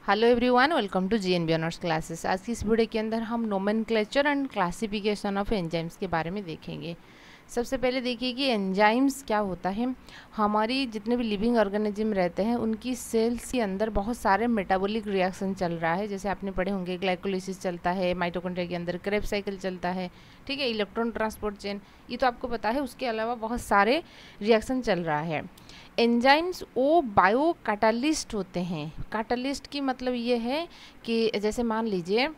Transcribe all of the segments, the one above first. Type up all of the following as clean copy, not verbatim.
Hello everyone, welcome to GNB honours classes. आज की इस वीडियो के अंदर हम nomenclature and classification of enzymes के बारे में देखेंगे। सबसे पहले देखिए कि एंजाइम्स क्या होता है। हमारी जितने भी लिविंग ऑर्गेनिज्म रहते हैं उनकी सेल्स के अंदर बहुत सारे मेटाबॉलिक रिएक्शन चल रहा है। जैसे आपने पढ़े होंगे, ग्लाइकोलिसिस चलता है, माइटोकॉन्ड्रिया के अंदर क्रेब्स साइकिल चलता है, ठीक है, इलेक्ट्रॉन ट्रांसपोर्ट चेन, ये तो आपको पता है। उसके अलावा बहुत सारे रिएक्शन चल रहा है। एंजाइम्स वो बायो कैटालिस्ट होते हैं। कैटालिस्ट की मतलब ये है कि जैसे मान लीजिए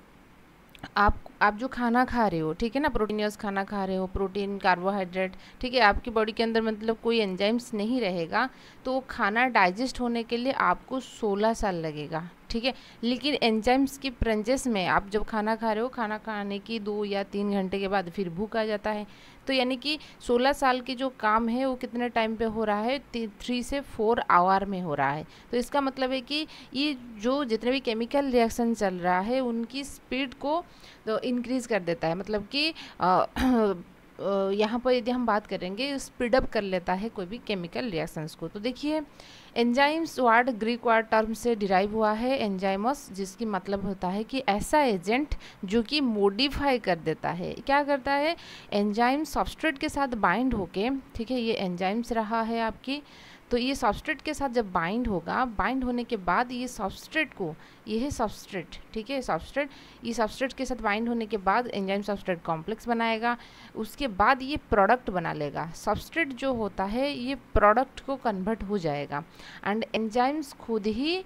आप जो खाना खा रहे हो, ठीक है ना, प्रोटीनियस खाना खा रहे हो, प्रोटीन, कार्बोहाइड्रेट, ठीक है, आपकी बॉडी के अंदर मतलब कोई एंजाइम्स नहीं रहेगा तो खाना डाइजेस्ट होने के लिए आपको 16 साल लगेगा, ठीक है। लेकिन एंजाइम्स की प्रेजेंस में आप जब खाना खा रहे हो, खाना खाने की 2 या 3 घंटे के बाद फिर भूख आ जाता है। तो यानी कि 16 साल की जो काम है वो कितने टाइम पे हो रहा है, 3 से 4 आवर में हो रहा है। तो इसका मतलब है कि ये जो जितने भी केमिकल रिएक्शन चल रहा है उनकी स्पीड को तो इंक्रीज़ कर देता है। मतलब कि यहाँ पर यदि हम बात करेंगे, स्पीड अप कर लेता है कोई भी केमिकल रिएक्शंस को। तो देखिए, enzymes word Greek word term से डिराइव हुआ है, एंजाइमस, जिसकी मतलब होता है कि ऐसा एजेंट जो कि मॉडिफाई कर देता है। क्या करता है? एंजाइम सबस्ट्रेट के साथ बाइंड होके, ठीक है, ये एंजाइम्स रहा है आपकी, तो ये सबस्ट्रेट के साथ जब बाइंड होगा, बाइंड होने के बाद ये सबस्ट्रेट को, ये है सबस्ट्रेट, ठीक है, सबस्ट्रेट, ये सबस्ट्रेट के साथ बाइंड होने के बाद एंजाइम सबस्ट्रेट कॉम्प्लेक्स बनाएगा। उसके बाद ये प्रोडक्ट बना लेगा। सबस्ट्रेट जो होता है ये प्रोडक्ट को कन्वर्ट हो जाएगा एंड एंजाइम्स खुद ही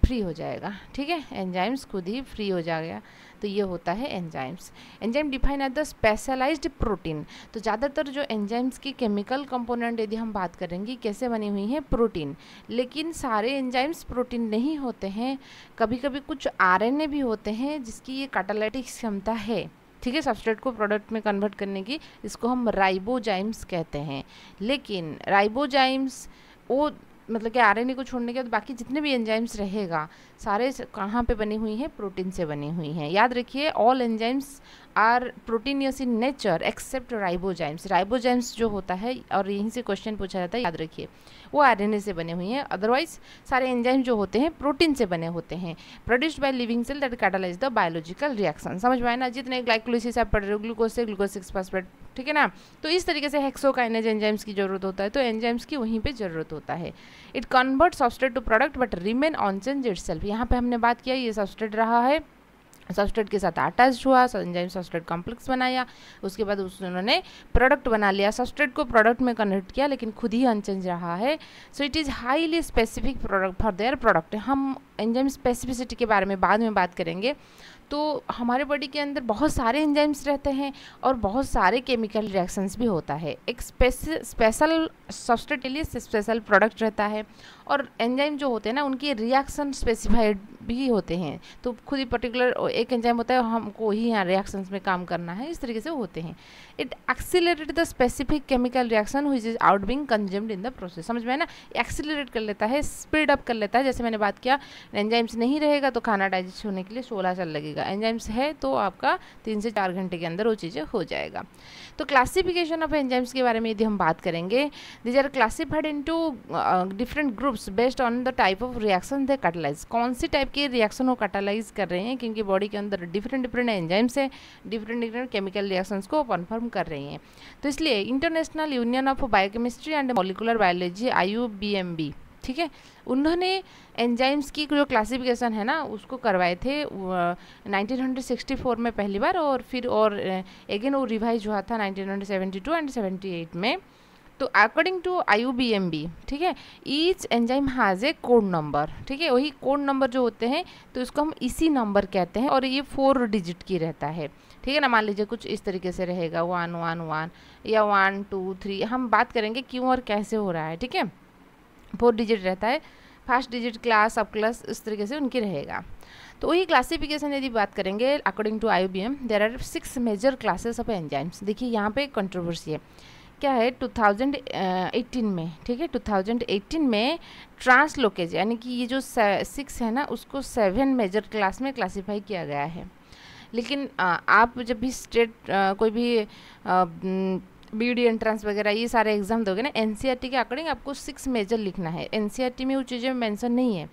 फ्री हो जाएगा, ठीक है, एंजाइम्स खुद ही फ्री हो जाएगा। तो ये होता है enzymes. Enzyme define as the specialised protein. तो ज़्यादातर जो एंजाइम्स की केमिकल कंपोनेंट यदि हम बात करेंगे कैसे बनी हुई हैं, प्रोटीन। लेकिन सारे एंजाइम्स प्रोटीन नहीं होते हैं, कभी कभी कुछ आरएनए भी होते हैं जिसकी ये कैटालिटिक क्षमता है, ठीक है, सबस्ट्रेट को प्रोडक्ट में कन्वर्ट करने की। इसको हम राइबोजाइम्स कहते हैं। लेकिन राइबोजाइम्स वो मतलब कि आरएनए को छोड़ने के बाद बाकी जितने भी एंजाइम्स रहेगा सारे कहाँ पे बनी हुई हैं, प्रोटीन से बनी हुई हैं। याद रखिए, all enzymes are proteinaceous in nature except ribozymes. Ribozymes जो होता है, और यहीं से क्वेश्चन पूछा जाता है, याद रखिए, वो आरएनए से बने हुए हैं। अदरवाइज सारे एंजाइम जो होते हैं प्रोटीन से बने होते हैं। Produced by living cell that catalyse the biological reaction. समझ में आए ना? जितने ग्लाइकोलिसिस आप पढ़ रहे हो, ग्लूकोज से ग्लूकोज 6 फॉस्फेट, ठीक है ना। तो इस तरीके से हेक्सोकाइनेज एंजाइम्स की जरूरत होता है, तो एंजाइम्स की वहीं पे जरूरत होता है। It convert substrate to product but remain unchanged itself. यहाँ पे हमने बात किया, ये सबस्ट्रेट रहा है, सबस्ट्रेट के साथ अटैच हुआ, एंजाइम सबस्ट्रेट कॉम्प्लेक्स बनाया, उसके बाद उन्होंने प्रोडक्ट बना लिया, सबस्ट्रेट को प्रोडक्ट में कन्वर्ट किया, लेकिन खुद ही अनचेंज रहा है। So it is highly specific product for their product. हम एंजाइम स्पेसिफिसिटी के बारे में बाद में बात करेंगे। तो हमारे बॉडी के अंदर बहुत सारे एंजाइम्स रहते हैं और बहुत सारे केमिकल रिएक्शंस भी होता है। एक स्पेशल सबस्ट्रेट के लिए स्पेशल प्रोडक्ट रहता है, और एंजाइम जो होते हैं ना उनके रिएक्शन स्पेसिफाइड भी होते हैं। तो खुद ही पर्टिकुलर एक एंजाइम होता है, हमको ही यहाँ रिएक्शंस में काम करना है, इस तरीके से होते हैं। It accelerate the specific chemical reaction which is out being consumed in the process. समझ में है ना? एक्सीलरेट कर लेता है, स्पीड अप कर लेता है। जैसे मैंने बात किया, एंजाइम्स नहीं रहेगा तो खाना डाइजेस्ट होने के लिए 16 साल लगेगा, एंजाइम्स है तो आपका 3 से 4 घंटे के अंदर वो चीज़ें हो जाएगा। तो क्लासिफिकेशन ऑफ एंजाइम्स के बारे में यदि हम बात करेंगे, these are classified into different groups based on the type of reaction they catalyse. कौन सी टाइप के रिएक्शन वो कैटालाइज कर रहे हैं, क्योंकि बॉडी के अंदर डिफरेंट डिफरेंट एंजाइम्स है, डिफरेंट केमिकल रिएक्शंस को परफॉर्म कर रही हैं। तो इसलिए international union of biochemistry and molecular biology IUBMB, ठीक है, उन्होंने एंजाइम्स की जो क्लासिफिकेशन है ना उसको करवाए थे 1964 में पहली बार, और फिर और अगेन वो रिवाइज हुआ था 1972 एंड 78 में। तो अकॉर्डिंग टू IUBMB, ठीक है, each enzyme has a code number, ठीक है, वही कोड नंबर जो होते हैं तो इसको हम इसी नंबर कहते हैं, और ये 4 डिजिट की रहता है, ठीक है ना। मान लीजिए कुछ इस तरीके से रहेगा 111 या 1 2 3, हम बात करेंगे क्यों और कैसे हो रहा है, ठीक है। 4 डिजिट रहता है, फर्स्ट डिजिट क्लास, सब क्लास, इस तरीके से उनकी रहेगा। तो वही क्लासिफिकेशन यदि बात करेंगे according to IUBM, there are 6 major classes of enzymes. देखिए यहाँ पे कंट्रोवर्सी है, क्या है, 2018 में, ठीक है, 2018 में ट्रांसलोकेज यानी कि ये जो 6 है ना उसको 7 मेजर क्लास में क्लासीफाई किया गया है। लेकिन आप जब भी स्टेट कोई भी बीडी एंट्रेंस वगैरह ये सारे एग्जाम दोगे ना, एनसीईआरटी के अकॉर्डिंग आपको 6 मेजर लिखना है। एनसीईआरटी में वो चीज़ें मेंशन नहीं है,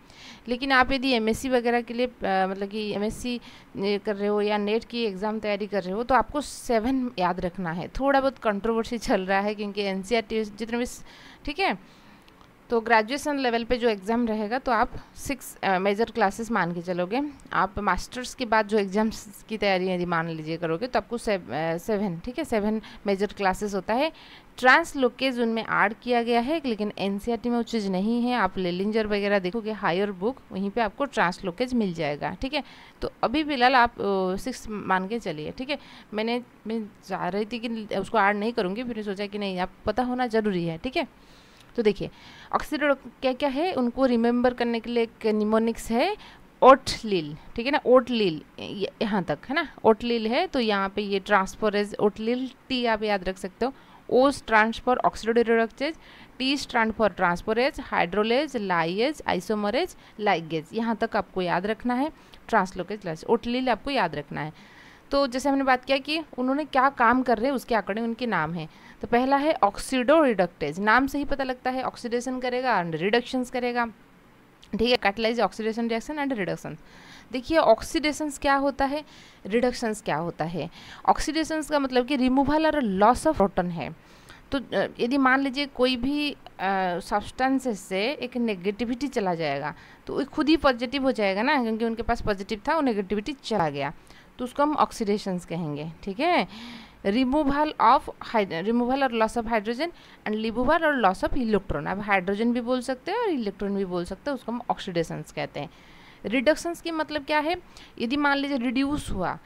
लेकिन आप यदि एमएससी वगैरह के लिए मतलब कि एमएससी कर रहे हो या नेट की एग्ज़ाम तैयारी कर रहे हो तो आपको 7 याद रखना है। थोड़ा बहुत कंट्रोवर्सी चल रहा है क्योंकि एनसीईआरटी जितने भी, ठीक है, तो ग्रेजुएशन लेवल पे जो एग्ज़ाम रहेगा तो आप 6 मेजर क्लासेस मान के चलोगे। आप मास्टर्स के बाद जो एग्ज़ाम्स की तैयारी यदि मान लीजिए करोगे तो आपको 7, ठीक है, 7 मेजर क्लासेस होता है। ट्रांसलोकेज उनमें ऐड किया गया है, लेकिन एनसीईआरटी में वो चीज़ नहीं है। आप लेलिंजर वगैरह देखोगे हायर बुक, वहीं पे आपको ट्रांसलोकेज मिल जाएगा, ठीक है। तो अभी फिलहाल आप 6 मान के चलिए, ठीक है। मैं चाह रही थी कि उसको ऐड नहीं करूँगी, फिर सोचा कि नहीं, आप पता होना ज़रूरी है, ठीक है। तो देखिए ऑक्सीडो क्या क्या है, उनको रिमेंबर करने के लिए एक निमोनिक्स है ओटलील, ठीक है ना, ओटलील यहाँ तक है ना, ओटलील है। तो यहाँ पे ये ट्रांसफोरेज ओटलील, टी आप याद रख सकते हो। O stands for oxidoreductase, T stand for transferase, hydrolase, lyase, isomerase, ligase, यहाँ तक आपको याद रखना है। ट्रांसलोकेज, ओटलील आपको याद रखना है। तो जैसे हमने बात किया कि उन्होंने क्या काम कर रहे हैं उसके अकॉर्डिंग उनके नाम है। तो पहला है ऑक्सीडो रिडक्टेज, नाम से ही पता लगता है ऑक्सीडेशन करेगा एंड रिडक्शंस करेगा, ठीक है। Catalyse oxidation reaction and reduction. देखिए ऑक्सीडेशंस क्या होता है, रिडक्शंस क्या होता है। ऑक्सीडेशंस का मतलब कि रिमूवल और लॉस ऑफ प्रोटॉन है। तो यदि मान लीजिए कोई भी सब्सटेंसेस से एक नेगेटिविटी चला जाएगा तो वो खुद ही पॉजिटिव हो जाएगा ना, क्योंकि उनके पास पॉजिटिव था, वो नेगेटिविटी चला गया, तो उसको हम ऑक्सीडेशंस कहेंगे, ठीक है। रिमूवल और loss of hydrogen and removal और लॉस ऑफ इलेक्ट्रॉन। अब हाइड्रोजन भी बोल सकते हैं और इलेक्ट्रॉन भी बोल सकते हैं, उसको हम ऑक्सीडेशंस कहते हैं। रिडक्शंस की मतलब क्या है, यदि मान लीजिए रिड्यूस हुआ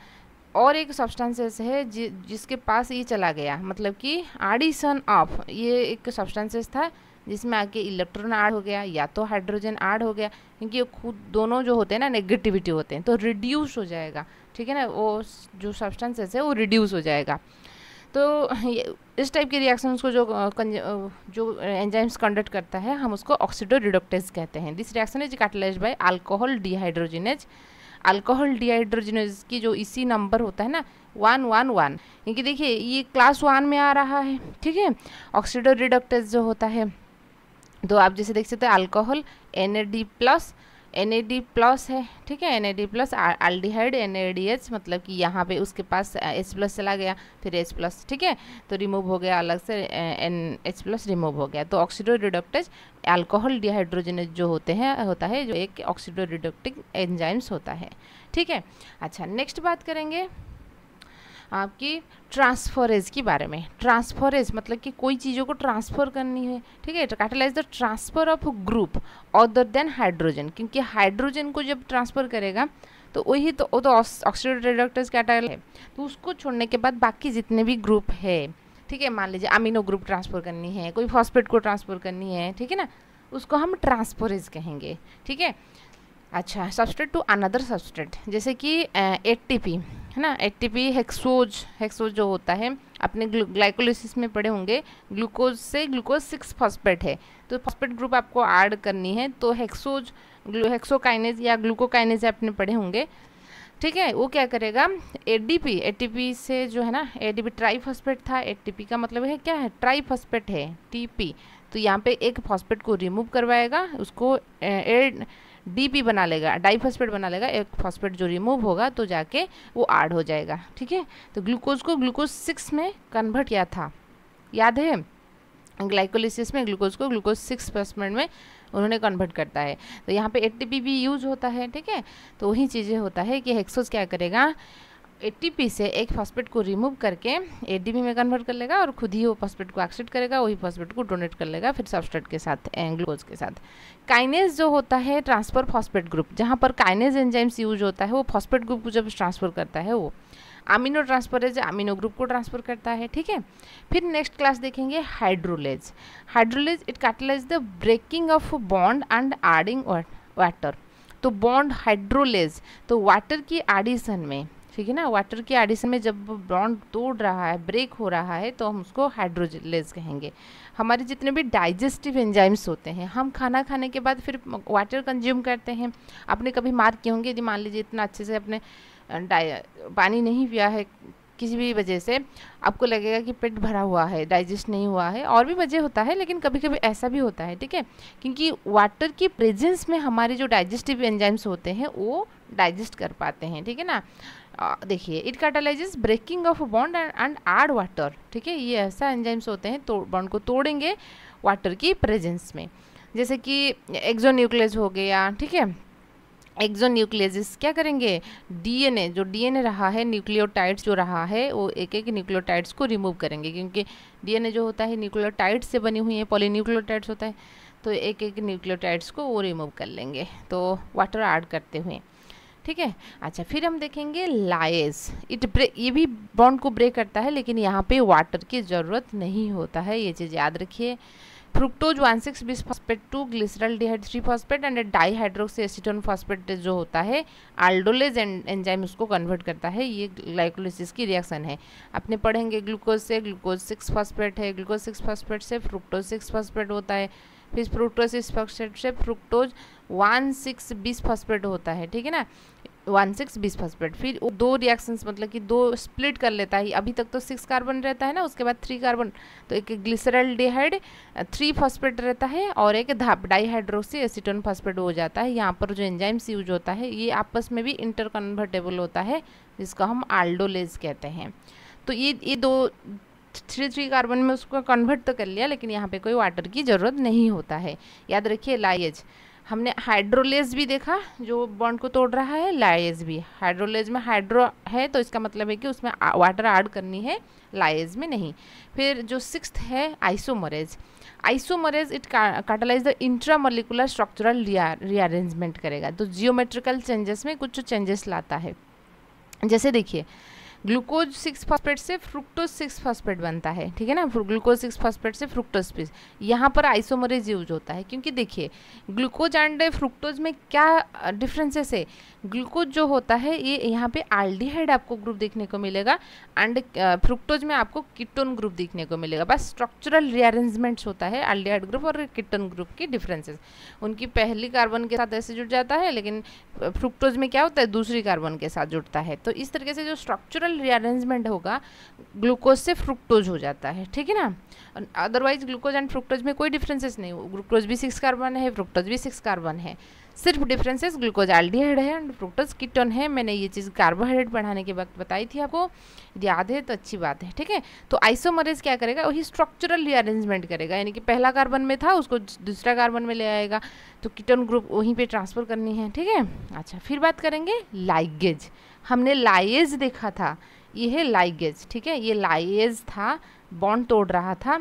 और एक सब्सटेंसेस है जिसके पास ये चला गया, मतलब कि एडिशन ऑफ, ये एक सब्सटेंसेस था जिसमें आके इलेक्ट्रॉन ऐड हो गया या तो हाइड्रोजन ऐड हो गया, क्योंकि खुद दोनों जो होते हैं ना नेगेटिविटी होते हैं, तो रिड्यूस हो जाएगा, ठीक है ना, वो जो सब्सटेंसेस है वो रिड्यूस हो जाएगा। तो इस टाइप के रिएक्शंस को जो एंजाइम्स कंडक्ट करता है हम उसको ऑक्सीडो रिडक्टेज कहते हैं। This reaction is catalysed by alcohol dehydrogenase. Alcohol dehydrogenase की जो इसी नंबर होता है ना 111, क्योंकि देखिए ये क्लास 1 में आ रहा है, ठीक है। ऑक्सीडो रिडक्टेज जो होता है, तो आप जैसे देख सकते हैं अल्कोहल NAD प्लस है, ठीक है, NAD प्लस, एल्डिहाइड NADH, मतलब कि यहाँ पे उसके पास H प्लस चला गया, फिर H प्लस, ठीक है, तो रिमूव हो गया, अलग से H प्लस रिमूव हो गया। तो ऑक्सीडो रिडक्टेज अल्कोहल डिहाइड्रोजिनेज जो होता है जो एक ऑक्सीडो रिडक्टिव एंजाइम्स होता है, ठीक है। अच्छा नेक्स्ट बात करेंगे आपकी ट्रांसफरेज के बारे में। ट्रांसफरेज मतलब कि कोई चीज़ों को ट्रांसफ़र करनी है, ठीक है। Catalyse the transfer of group other than hydrogen, क्योंकि हाइड्रोजन को जब ट्रांसफ़र करेगा तो वही तो वो तो ऑक्सीडो रिडक्टेज कैटालाइज है, तो उसको छोड़ने के बाद बाकी जितने भी ग्रुप है, ठीक है, मान लीजिए अमीनो ग्रुप ट्रांसफ़र करनी है, कोई फॉस्फेट को ट्रांसफ़र करनी है, ठीक है ना, उसको हम ट्रांसफरेज कहेंगे, ठीक है। अच्छा सब्सट्रेट टू अनदर सब्सट्रेट, जैसे कि ATP है ना, ATP हेक्सोज जो होता है, अपने ग्लाइकोलिसिस में पढ़े होंगे, ग्लूकोज से ग्लूकोज 6 फॉस्फेट है, तो फॉस्फेट ग्रुप आपको ऐड करनी है, तो हेक्सोकाइनेज या ग्लूकोकाइनेज आपने पढ़े होंगे, ठीक है। वो क्या करेगा, ATP से जो है ना, ATP ट्राईफॉस्फेट था, ATP का मतलब है क्या है, ट्राईफॉस्फेट है TP, तो यहाँ पे एक फॉस्फेट को रिमूव करवाएगा, उसको DP बना लेगा, डाइफॉस्फेट बना लेगा, एक फॉस्फेट जो रिमूव होगा तो जाके वो ऐड हो जाएगा, ठीक है। तो ग्लूकोज को ग्लूकोज 6 में कन्वर्ट किया था, याद है, ग्लाइकोलिसिस में ग्लूकोज को ग्लूकोज 6 फॉस्फेट में उन्होंने कन्वर्ट करता है, तो यहाँ पे ATP भी यूज होता है, ठीक है। तो वही चीज़ें होता है कि हेक्सोज क्या करेगा, ATP से एक फॉस्फेट को रिमूव करके ADP में कन्वर्ट कर लेगा और खुद ही वो फॉस्फेट को एक्सेप्ट करेगा, वही फॉस्फेट को डोनेट कर लेगा फिर सब्सट्रेट के साथ, ग्लूकोज के साथ। काइनेज जो होता है ट्रांसफर फॉस्फेट ग्रुप, जहाँ पर काइनेज एंजाइम्स यूज होता है वो फॉस्फेट ग्रुप को जब ट्रांसफर करता है वो अमीनो ट्रांसफरेज अमीनो ग्रुप को ट्रांसफर करता है, ठीक है। फिर नेक्स्ट क्लास देखेंगे hydrolase. Hydrolase it catalyse the breaking of bond and adding water. तो बॉन्ड हाइड्रोलेज, तो वाटर की एडिशन में, ठीक है ना, वाटर की एडिशन में जब बॉन्ड तोड़ रहा है, ब्रेक हो रहा है, तो हम उसको हाइड्रोलेज कहेंगे। हमारे जितने भी डाइजेस्टिव एंजाइम्स होते हैं, हम खाना खाने के बाद फिर वाटर कंज्यूम करते हैं। आपने कभी मार्क किए होंगे, यदि मान लीजिए इतना अच्छे से अपने पानी नहीं पिया है किसी भी वजह से आपको लगेगा कि पेट भरा हुआ है, डाइजेस्ट नहीं हुआ है, और भी वजह होता है, लेकिन कभी कभी ऐसा भी होता है, ठीक है, क्योंकि वाटर की प्रेजेंस में हमारे जो डाइजेस्टिव एंजाइम्स होते हैं वो डाइजेस्ट कर पाते हैं, ठीक है ना। देखिए, it catalyses breaking of bond and add water, ठीक है, ये ऐसा एंजाइम्स होते हैं तो बॉन्ड को तोड़ेंगे वाटर की प्रेजेंस में, जैसे कि एक्सोन्यूक्लियस हो गया, ठीक है। एक्सोन्यूक्लियस क्या करेंगे, डीएनए, जो डीएनए रहा है, न्यूक्लियोटाइड्स जो रहा है, वो एक एक न्यूक्लियोटाइड्स को रिमूव करेंगे, क्योंकि डीएनए जो होता है न्यूक्लियोटाइड्स से बनी हुई है, पॉलीन्यूक्लियोटाइड्स होता है, तो एक एक न्यूक्लियोटाइड्स को वो रिमूव कर लेंगे, तो वाटर ऐड करते हुए, ठीक है। अच्छा, फिर हम देखेंगे लाइज, ये भी बॉन्ड को ब्रेक करता है, लेकिन यहाँ पे वाटर की ज़रूरत नहीं होता है, ये चीज़ याद रखिए। Fructose 1,6-bis phosphate 2 glyceraldehyde 3 phosphate and dihydroxy acetone phosphate जो होता है, आल्डोलेज एंजाइम उसको कन्वर्ट करता है, ये ग्लाइकोलिसिस की रिएक्शन है। अपने पढ़ेंगे ग्लूकोज से ग्लूकोज 6 फॉस्फेट है, ग्लूकोज 6 फॉस्फेट से फ्रुक्टोज 6 फॉस्फेट होता है, फिर फ्रुक्टोज 6 फॉस्फेट से फ्रुक्टोज 1,6-bis फॉस्फेट होता है, ठीक है ना, 1,6-bis फॉस्फेट। फिर दो रिएक्शंस, मतलब कि दो स्प्लिट कर लेता है, अभी तक तो 6 कार्बन रहता है ना, उसके बाद 3 कार्बन, तो एक ग्लिसरॉल्डिहाइड 3 फॉस्फेट रहता है और एक डाईहाइड्रोक्सी एसीटोन फॉस्फेट हो जाता है। यहाँ पर जो एंजाइम्स यूज होता है ये आपस में भी इंटर कन्वर्टेबल होता है, जिसको हम आल्डोलेज कहते हैं। तो ये दो 3 कार्बन में उसको कन्वर्ट तो कर लिया, लेकिन यहाँ पे कोई वाटर की ज़रूरत नहीं होता है, याद रखिए। लाइज, हमने हाइड्रोलेज भी देखा जो बॉन्ड को तोड़ रहा है, लाइज भी। हाइड्रोलेज में हाइड्रो है तो इसका मतलब है कि उसमें वाटर ऐड करनी है, लाइज में नहीं। फिर जो 6th है isomerase, isomerase it catalyse the intramolecular structural rearrangement करेगा, तो जियोमेट्रिकल चेंजेस में कुछ चेंजेस लाता है। जैसे देखिए, ग्लूकोज 6 फॉस्फेट से फ्रुक्टोज 6 फॉस्फेट बनता है, ठीक है ना, ग्लूकोज 6 फॉस्फेट से फ्रुक्टोज 6, यहाँ पर आइसोमरेज यूज होता है, क्योंकि देखिए ग्लूकोज एंड फ्रुक्टोज में क्या डिफरेंसेस है। ग्लूकोज जो होता है ये यहाँ पे एल्डिहाइड आपको ग्रुप देखने को मिलेगा, एंड फ्रुक्टोज में आपको कीटोन ग्रुप देखने को मिलेगा, बस स्ट्रक्चरल रीअरेंजमेंट्स होता है एल्डिहाइड ग्रुप और कीटोन ग्रुप की डिफरेंसेस। उनकी पहली कार्बन के साथ ऐसे जुड़ जाता है, लेकिन फ्रुक्टोज में क्या होता है, दूसरी कार्बन के साथ जुड़ता है। तो इस तरीके से जो स्ट्रक्चरल रीअरेंजमेंट होगा, ग्लूकोज से फ्रुक्टोज हो जाता है, ठीक है ना। अदरवाइज ग्लूकोज एंड फ्रुक्टोज में कोई डिफरेंसेस नहीं, ग्लूकोज भी 6 कार्बन है, फ्रुक्टोज भी 6 कार्बन है, सिर्फ डिफरेंसेस ग्लूकोज एल्डिहाइड है एंड फ्रुक्टोज कीटोन है। मैंने ये चीज़ कार्बोहाइड्रेट बढ़ाने के वक्त बताई थी आपको, याद है तो अच्छी बात है, ठीक है। तो आइसोमरेज क्या करेगा, वही स्ट्रक्चरल रीअरेंजमेंट करेगा, यानी कि पहला कार्बन में था उसको दूसरा कार्बन में ले आएगा, तो कीटोन ग्रुप वहीं पे ट्रांसफर करनी है, ठीक है। अच्छा, फिर बात करेंगे लाइगेज, हमने लाइएज देखा था, ये है लाइगेज, ठीक है, ये लाइएज था, बॉन्ड तोड़ रहा था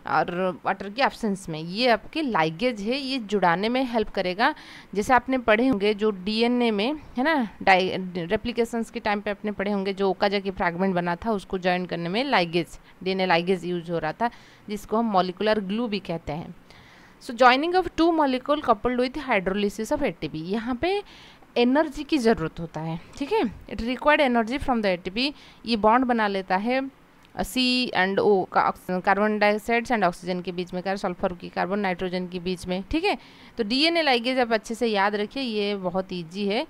और वाटर की एब्सेंस में, ये आपके लाइगेज है, ये जुड़ाने में हेल्प करेगा। जैसे आपने पढ़े होंगे जो डीएनए में है ना, रेप्लिकेशंस के टाइम पे आपने पढ़े होंगे जो ओकाजाकी फ्रैगमेंट बना था उसको ज्वाइन करने में लाइगेज, डीएनए लाइगेज यूज हो रहा था, जिसको हम मॉलिकुलर ग्लू भी कहते हैं। So joining of 2 molecule coupled with hydrolysis of ATP, यहाँ पे एनर्जी की ज़रूरत होता है, ठीक है, it required energy from the ATP. ये बॉन्ड बना लेता है सी एंड ओ का, कार्बन डाइऑक्साइड एंड ऑक्सीजन के बीच में, सल्फर की कार्बन नाइट्रोजन के बीच में, ठीक है। तो डीएनए लाइगेज आप अच्छे से याद रखिए, ये बहुत ईजी है,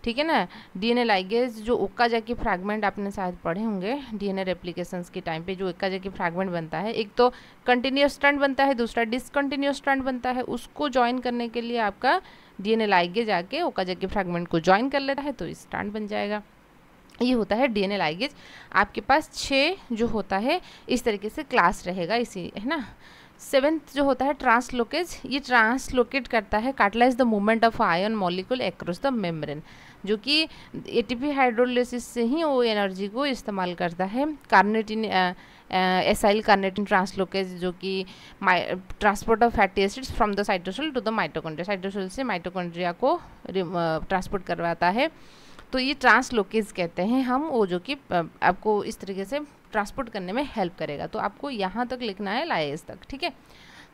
ठीक है ना। डीएनए लाइगेज जो ओकाजाकी फ्रैगमेंट आपने शायद पढ़े होंगे डीएनए रेप्लिकेशंस के टाइम पे, जो ओकाजाकी फ्रैगमेंट बनता है, एक तो कंटिन्यूअस स्ट्रैंड बनता है, दूसरा डिसकंटिन्यूअस स्ट्रैंड बनता है, उसको ज्वाइन करने के लिए आपका डीएनए लाइगेज आके ओकाजाकी फ्रैगमेंट को ज्वाइन कर लेता है, तो स्ट्रैंड बन जाएगा। ये होता है डीएनए लाइगेज। आपके पास 6 जो होता है इस तरीके से क्लास रहेगा, इसी है ना। 7th जो होता है ट्रांसलोकेज, ये ट्रांसलोकेट करता है, catalyse the movement of ion molecule across the membrane, जो कि एटीपी हाइड्रोलिसिस से ही वो एनर्जी को इस्तेमाल करता है। कार्नेटिन एसाइल कार्नेटिन ट्रांसलोकेज, जो कि transport of fatty acids from the cytosol to the mitochondria, cytosol से माइटोकॉन्ड्रिया को ट्रांसपोर्ट करवाता है, तो ये ट्रांसलोकेज कहते हैं हम, वो जो कि आपको इस तरीके से ट्रांसपोर्ट करने में हेल्प करेगा। तो आपको यहाँ तक लिखना है, लाइएज तक, ठीक है।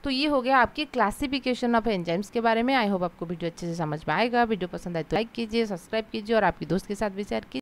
तो ये हो गया आपकी क्लासिफिकेशन ऑफ एंजाइम्स के बारे में। आई होप आपको वीडियो अच्छे से समझ में आएगा। वीडियो पसंद आए तो लाइक कीजिए, सब्सक्राइब कीजिए और आपकी दोस्त के साथ भी शेयर कीजिए।